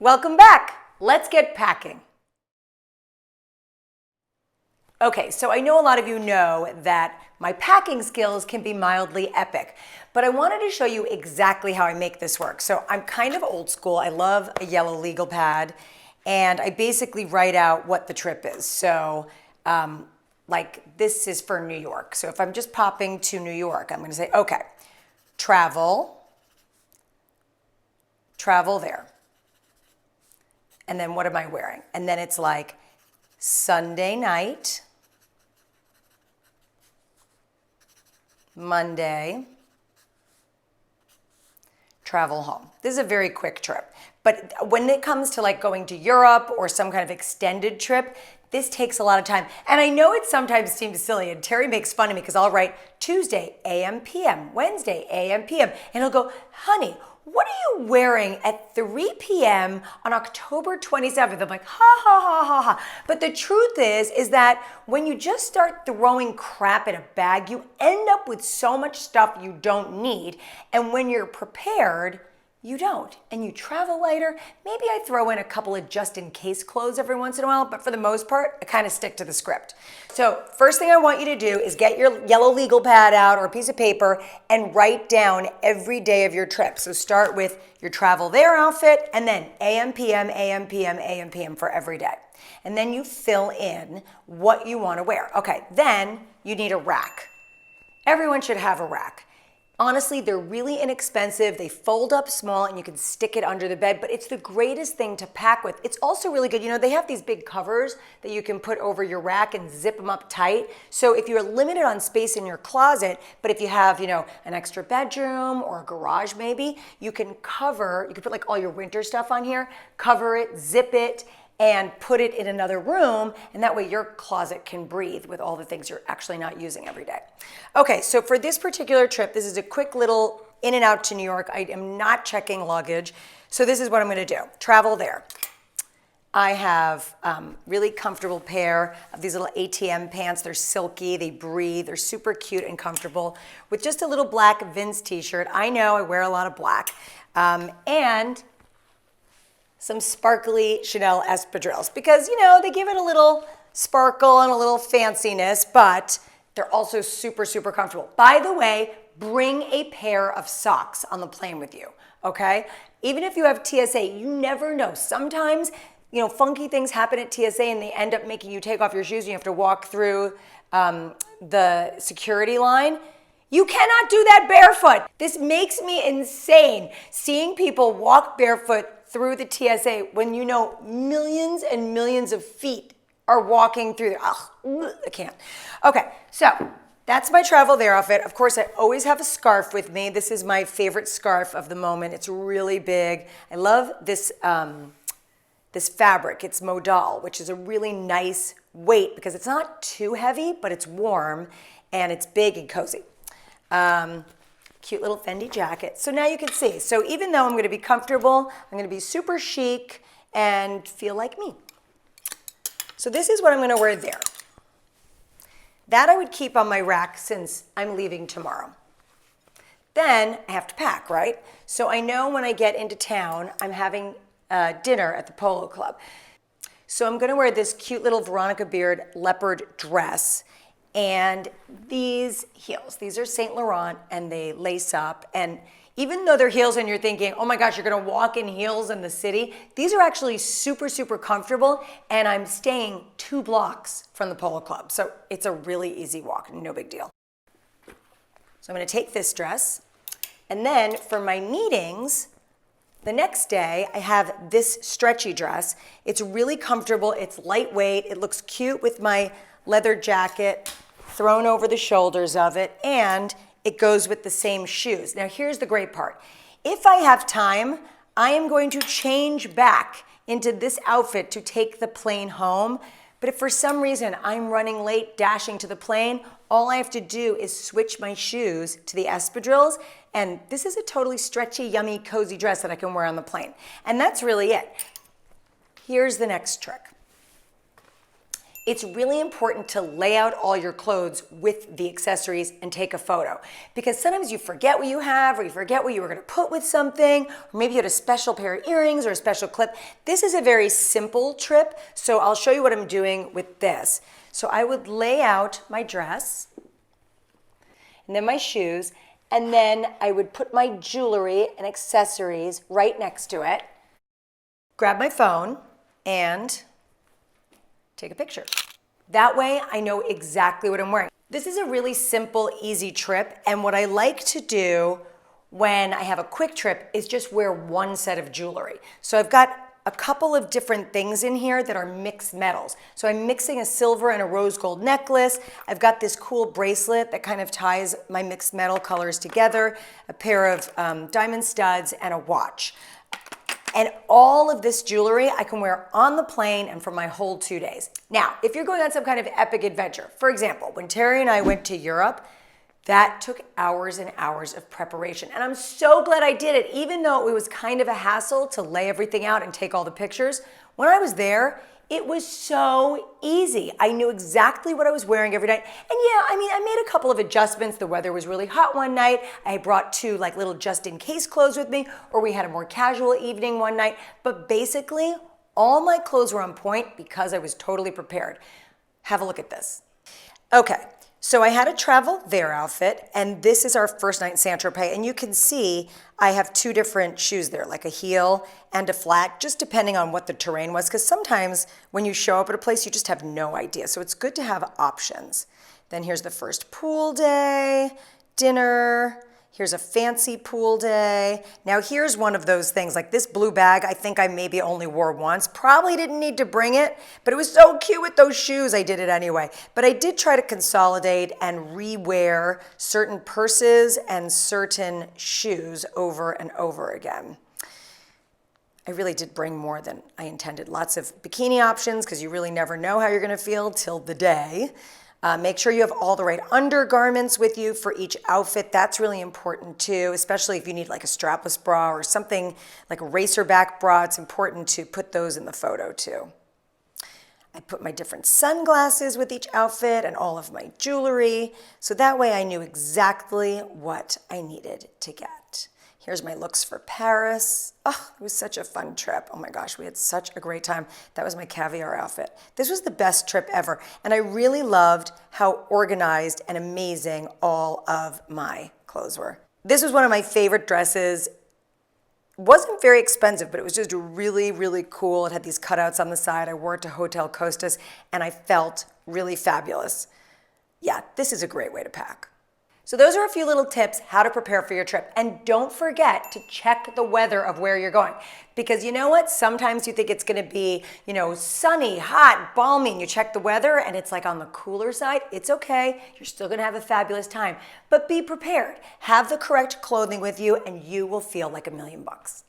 Welcome back. Let's get packing. Okay, so I know a lot of you know that my packing skills can be mildly epic, but I wanted to show you exactly how I make this work. So I'm kind of old school. I love a yellow legal pad, and I basically write out what the trip is. So like this is for New York. So if I'm just popping to New York, I'm going to say, okay, travel there. And then what am I wearing? And then it's like Sunday night, Monday, travel home. This is a very quick trip. But when it comes to like going to Europe or some kind of extended trip, this takes a lot of time. And I know it sometimes seems silly, and Terry makes fun of me because I'll write Tuesday, AM, PM, Wednesday, AM, PM. And he'll go, honey, what are you wearing at 3 p.m. on October 27th? I'm like, ha, ha, ha, ha, ha. But the truth is that when you just start throwing crap in a bag, you end up with so much stuff you don't need. And when you're prepared, you don't, and you travel lighter. Maybe I throw in a couple of just-in-case clothes every once in a while, but for the most part, I kind of stick to the script. So first thing I want you to do is get your yellow legal pad out or a piece of paper and write down every day of your trip. So start with your travel there outfit, and then AM, PM, AM, PM, AM, PM for every day. And then you fill in what you want to wear. Okay, then you need a rack. Everyone should have a rack. Honestly, they're really inexpensive. They fold up small and you can stick it under the bed, but it's the greatest thing to pack with. It's also really good. You know, they have these big covers that you can put over your rack and zip them up tight. So if you're limited on space in your closet, but if you have, you know, an extra bedroom or a garage maybe, you can put like all your winter stuff on here, cover it, zip it, and put it in another room, and that way your closet can breathe with all the things you're actually not using every day. Okay, so for this particular trip, this is a quick little in and out to New York. I am not checking luggage, so this is what I'm gonna do. Travel there. I have really comfortable pair of these little ATM pants. They're silky, they breathe, they're super cute and comfortable with just a little black Vince t-shirt. I know I wear a lot of black, and some sparkly Chanel espadrilles because, you know, they give it a little sparkle and a little fanciness, but they're also super, super comfortable. By the way, bring a pair of socks on the plane with you, okay? Even if you have TSA, you never know. Sometimes, you know, funky things happen at TSA and they end up making you take off your shoes and you have to walk through the security line. You cannot do that barefoot. This makes me insane, seeing people walk barefoot through the TSA when you know millions and millions of feet are walking through there. Ugh, I can't. Okay, so that's my travel there outfit. Of course, I always have a scarf with me. This is my favorite scarf of the moment. It's really big. I love this, this fabric. It's modal, which is a really nice weight because it's not too heavy, but it's warm and it's big and cozy. Cute little Fendi jacket. So now you can see. So even though I'm going to be comfortable, I'm going to be super chic and feel like me. So this is what I'm going to wear there. That I would keep on my rack since I'm leaving tomorrow. Then I have to pack, right? So I know when I get into town, I'm having dinner at the Polo Club. So I'm going to wear this cute little Veronica Beard leopard dress and these heels. These are Saint Laurent and they lace up, and even though they're heels and you're thinking, oh my gosh, you're gonna walk in heels in the city, these are actually super, super comfortable, and I'm staying 2 blocks from the Polo Club. So it's a really easy walk, no big deal. So I'm gonna take this dress, and then for my meetings, the next day, I have this stretchy dress. It's really comfortable, it's lightweight, it looks cute with my leather jacket thrown over the shoulders of it, and it goes with the same shoes. Now here's the great part. If I have time, I am going to change back into this outfit to take the plane home. But if for some reason I'm running late, dashing to the plane, all I have to do is switch my shoes to the espadrilles, and this is a totally stretchy, yummy, cozy dress that I can wear on the plane. And that's really it. Here's the next trick. it's really important to lay out all your clothes with the accessories and take a photo. Because sometimes you forget what you have, or you forget what you were gonna put with something, or maybe you had a special pair of earrings or a special clip. This is a very simple trip, so I'll show you what I'm doing with this. So I would lay out my dress, and then my shoes, and then I would put my jewelry and accessories right next to it, grab my phone, and take a picture. That way I know exactly what I'm wearing. This is a really simple, easy trip, and what I like to do when I have a quick trip is just wear one set of jewelry. So I've got a couple of different things in here that are mixed metals. So I'm mixing a silver and a rose gold necklace. I've got this cool bracelet that kind of ties my mixed metal colors together, a pair of diamond studs, and a watch. And all of this jewelry I can wear on the plane and for my whole 2 days. Now, if you're going on some kind of epic adventure, for example, when Terry and I went to Europe, that took hours and hours of preparation. And I'm so glad I did it, even though it was kind of a hassle to lay everything out and take all the pictures. When I was there, it was so easy. I knew exactly what I was wearing every night. And yeah, I mean, I made a couple of adjustments. The weather was really hot one night. I brought 2 like little just-in-case clothes with me, or we had a more casual evening one night. But basically, all my clothes were on point because I was totally prepared. Have a look at this. Okay. So I had a travel there outfit, and this is our first night in Saint-Tropez, and you can see I have 2 different shoes there, like a heel and a flat, just depending on what the terrain was, because sometimes when you show up at a place, you just have no idea. So it's good to have options. Then here's the first pool day, dinner. Here's a fancy pool day. Now here's one of those things, like this blue bag, I think I maybe only wore once. Probably didn't need to bring it, but it was so cute with those shoes, I did it anyway. But I did try to consolidate and re-wear certain purses and certain shoes over and over again. I really did bring more than I intended. Lots of bikini options, because you really never know how you're gonna feel till the day. Make sure you have all the right undergarments with you for each outfit. That's really important too, especially if you need like a strapless bra or something like a racer back bra. It's important to put those in the photo too. I put my different sunglasses with each outfit and all of my jewelry. So that way I knew exactly what I needed to get. Here's my looks for Paris. Oh, it was such a fun trip. Oh my gosh, we had such a great time. That was my caviar outfit. This was the best trip ever. And I really loved how organized and amazing all of my clothes were. This was one of my favorite dresses. It wasn't very expensive, but it was just really, really cool. It had these cutouts on the side. I wore it to Hotel Costas, and I felt really fabulous. Yeah, this is a great way to pack. So those are a few little tips how to prepare for your trip. And don't forget to check the weather of where you're going. Because you know what? Sometimes you think it's gonna be, sunny, hot, balmy, and you check the weather and it's like on the cooler side. It's okay, you're still gonna have a fabulous time. But be prepared. Have the correct clothing with you and you will feel like $1,000,000.